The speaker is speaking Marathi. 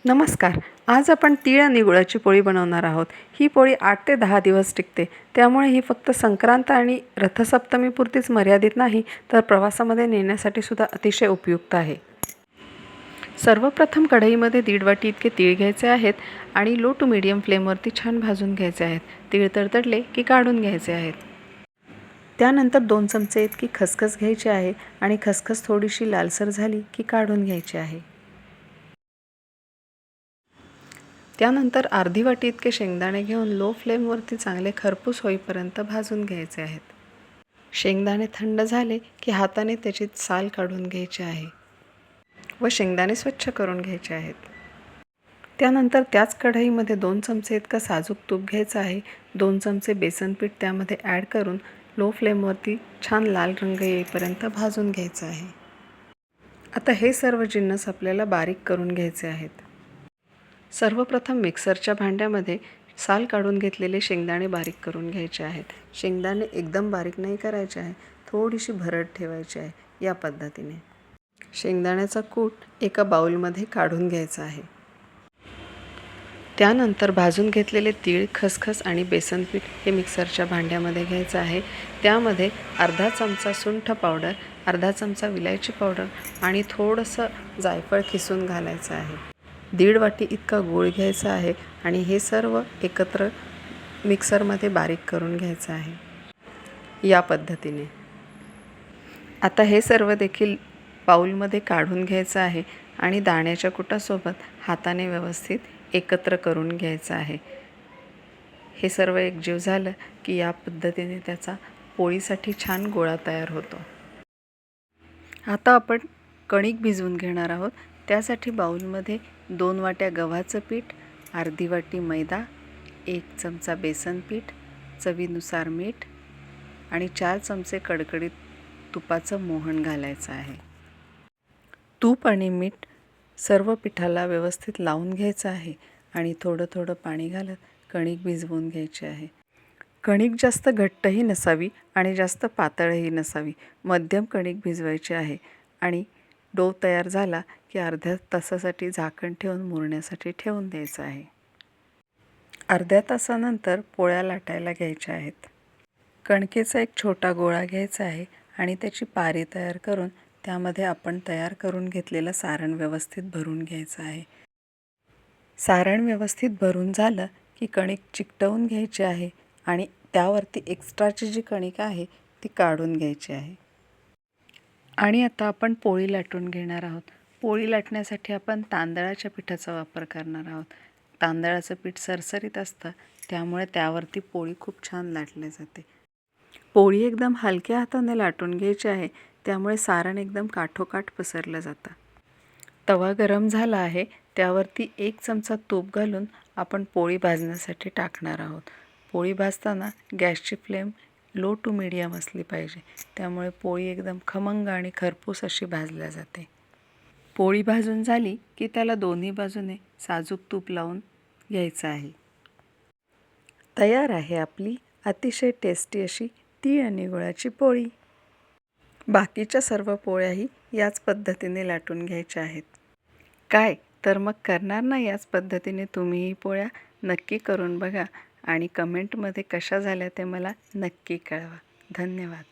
नमस्कार. आज आपण तीळ आणि गुळाची पोळी बनवणार आहोत. ही पोळी 8 ते 10 दिवस टिकते. त्यामुळे ही फक्त संक्रांत आणि रथसप्तमीपुरतीच मर्यादित नाही, तर प्रवासामध्ये नेण्यासाठी सुद्धा अतिशय उपयुक्त आहे. सर्वप्रथम कढईमध्ये 1.5 वाटी इतके तीळ घ्यायचे आहेत आणि लो टू मीडियम फ्लेमवरती छान भाजून घ्यायचे आहेत. तीळ तडतडले की काढून घ्यायचे आहेत. त्यानंतर 2 चमचे इतकी खसखस घ्यायची आहे आणि खसखस थोडीशी लालसर झाली की काढून घ्यायची आहे. त्यानंतर अर्धी वाटी इतके शेंगदाणे घेऊन लो फ्लेमवरती चांगले खरपूस होईपर्यंत भाजून घ्यायचे आहेत. शेंगदाणे थंड झाले की हाताने त्याची साल काढून घ्यायची आहे व शेंगदाणे स्वच्छ करून घ्यायचे आहेत. त्यानंतर त्याच कढईमध्ये 2 चमचे इतकं साजूक तूप घ्यायचं आहे. 2 चमचे बेसन पीठ त्यामध्ये ॲड करून लो फ्लेमवरती छान लाल रंग येईपर्यंत भाजून घ्यायचं आहे. आता हे सर्व जिन्नस आपल्याला बारीक करून घ्यायचे आहेत. सर्वप्रथम मिक्सरच्या भांड्यामध्ये साल काढून घेतलेले शेंगदाणे बारीक करून घ्यायचे आहेत. शेंगदाणे एकदम बारीक नाही करायचे आहे, थोडीशी भरड ठेवायची आहे. या पद्धतीने शेंगदाण्याचा कूट एका बाउलमध्ये काढून घ्यायचा आहे. त्यानंतर भाजून घेतलेले तीळ, खसखस आणि बेसन पीठ हे मिक्सरच्या भांड्यामध्ये घ्यायचं आहे. त्यामध्ये अर्धा चमचा सुंठ पावडर, अर्धा चमचा विलायची पावडर आणि थोडंसं जायफळ किसून घालायचं आहे. 1.5 वाटी इतका गूळ घ्यायचा आहे आणि हे सर्व एकत्र मिक्सरमध्ये बारीक करून घ्यायचं आहे. या पद्धतीने आता हे सर्व देखील बाउलमध्ये काढून घ्यायचं आहे आणि दाण्याच्या कुटासोबत हाताने व्यवस्थित एकत्र करून घ्यायचं आहे. हे सर्व एकजीव झालं की या पद्धतीने त्याचा पोळीसाठी छान गोळा तयार होतो. आता आपण कणिक भिजवून घेणार आहोत. त्यासाठी बाउलमध्ये 2 वाट्या गव्हाचं पीठ, अर्धी वाटी मैदा, 1 चमचा बेसन पीठ, चवीनुसार मीठ आणि 4 चमचे कडकडीत तुपाचं मोहन घालायचं आहे. तूप आणि मीठ सर्व पिठाला व्यवस्थित लावून घ्यायचं आहे आणि थोडं थोडं पाणी घालत कणिक भिजवून घ्यायची आहे. कणिक जास्त घट्टही नसावी आणि जास्त पातळही नसावी, मध्यम कणिक भिजवायची आहे आणि डो तयार झाला की अर्ध्या तासासाठी झाकण ठेवून मुरण्यासाठी ठेवून द्यायचं आहे. अर्ध्या तासानंतर पोळ्या लाटायला घ्यायच्या आहेत. कणकेचा एक छोटा गोळा घ्यायचा आहे आणि त्याची पारी तयार करून त्यामध्ये आपण तयार करून घेतलेलं सारण व्यवस्थित भरून घ्यायचं आहे. सारण व्यवस्थित भरून झालं की कणिक चिकटवून घ्यायची आहे आणि त्यावरती एक्स्ट्राची जी कणिक आहे ती काढून घ्यायची आहे. आणि आता आपण पोळी लाटून घेणार आहोत. पोळी लाटण्यासाठी आपण तांदळाच्या पिठाचा वापर करणार आहोत. तांदळाचं पीठ सरसरीत असतं, त्यामुळे त्यावरती पोळी खूप छान लाटली जाते. पोळी एकदम हलक्या हाताने लाटून घ्यायची आहे, त्यामुळे सारण एकदम काठोकाठ पसरलं जातं. तवा गरम झाला आहे, त्यावरती 1 चमचा तूप घालून आपण पोळी भाजण्यासाठी टाकणार आहोत. पोळी भाजताना गॅसची फ्लेम लो टू मीडियम असली पाहिजे, त्यामुळे पोळी एकदम खमंग आणि खरपूस अशी भाजल्या जाते. पोळी भाजून झाली की त्याला दोन्ही बाजूने साजूक तूप लावून घ्यायचं आहे. तयार आहे आपली अतिशय टेस्टी अशी तीळ आणि गुळाची पोळी. बाकीच्या सर्व पोळ्याही याच पद्धतीने लाटून घ्यायच्या आहेत. काय तर मग करणार ना याच पद्धतीने तुम्हीही पोळ्या? नक्की करून बघा आणि कमेंटमध्ये कशा झाल्या ते मला नक्की कळवा. धन्यवाद.